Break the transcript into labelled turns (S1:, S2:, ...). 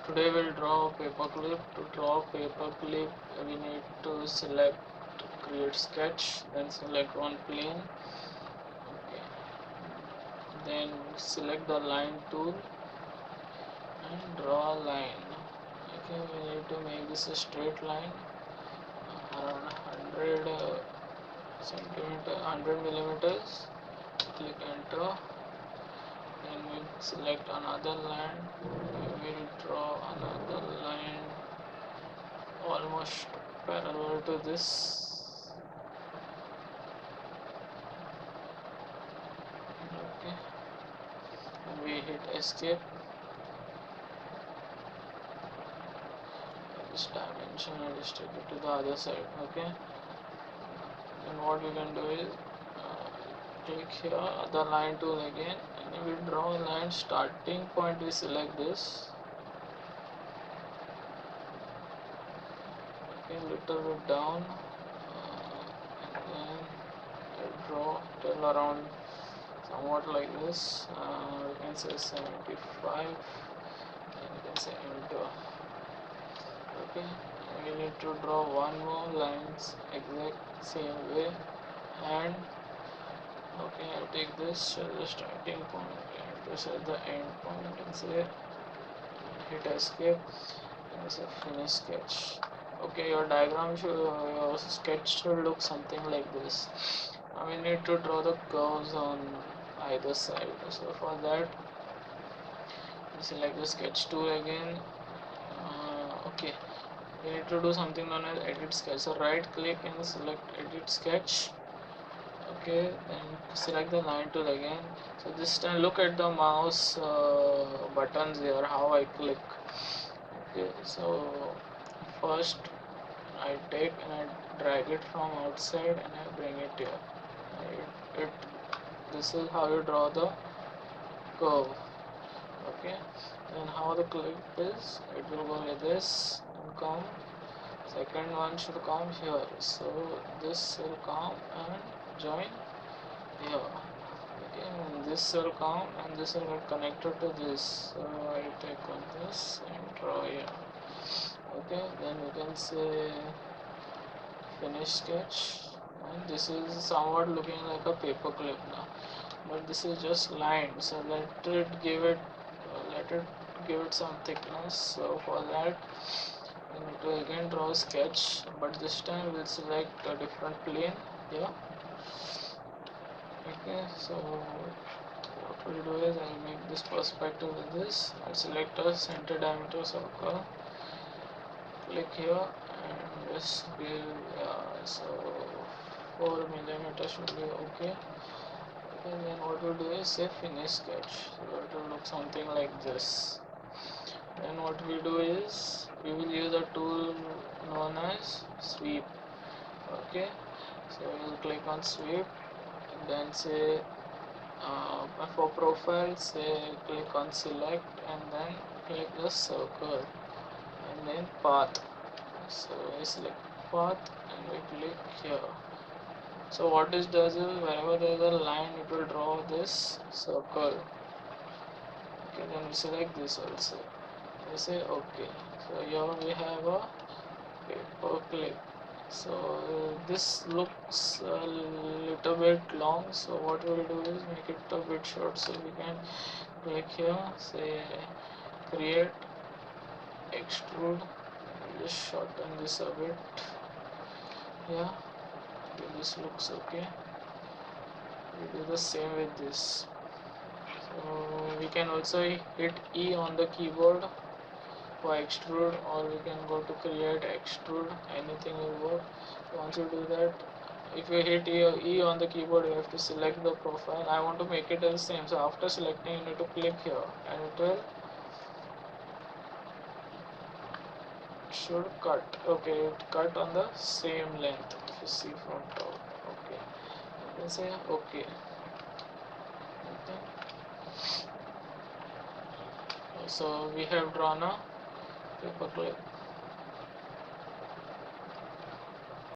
S1: Today we'll draw a paperclip. To draw paperclip, we need to select create sketch, then select one plane. Okay. Then select the line tool and draw a line. Okay, we need to make this a straight line around 100 centimeter, 100 millimeters. Click enter. Then we select another line. We will draw another line almost parallel to this. Okay, and we hit escape. This dimension and restrict it to the other side. Okay, and what we can do is click here, the line tool again, and we draw a line. Starting point we select this. Okay, little bit down, and then draw till around somewhat like this. You can say 75, and you can say enter. Okay, and we need to draw one more lines exact same way, and okay, I'll take this as the starting point and this as the end point, and say hit escape and say finish sketch. Okay, your diagram should, your sketch should look something like this. Now we need to draw the curves on either side. So for that, select the sketch tool again. Okay, we need to do something known as edit sketch. So right click and select edit sketch. Okay, then select the line tool again. So this time look at the mouse buttons here, how I click. Okay, so first I take and I drag it from outside and I bring it here. This is how you draw the curve. Okay, and how the clip is, it will go like this and come. Second one should come here, so this will come and join here. Okay, and this will come and this will get connected to this. So I take on this and draw here. Okay, then you can say finish sketch, and this is somewhat looking like a paper clip now, but this is just line, so let it give it some thickness. So for that we need to again draw a sketch, but this time we'll select a different plane here. Okay, so what we'll do is I'll make this perspective with this. I'll select a center diameter circle, click here and just give so 4 millimeters should be okay. And then what we'll do is say finish sketch, so it will look something like this. Then what we do is we will use a tool known as sweep. Okay, so we'll click on sweep, and then say for profile, say click on select and then click the circle and then path. So we select path and we click here. So what this does is wherever there is a line, it will draw this circle. Okay, then we select this also. We say okay. So here we have a paper clip. So this looks a little bit long. So what we will do is make it a bit short. So we can click here, say create, extrude. Just shorten this a bit. Yeah, okay, this looks okay. We do the same with this. So we can also hit E on the keyboard for extrude, or we can go to create, extrude, anything will work. So once you do that, if you hit E on the keyboard, you have to select the profile. I want to make it the same, so after selecting you need to click here and it will should cut. Okay, it cut on the same length if you see from top. Okay, you can say okay. Okay, so we have drawn a paper clip.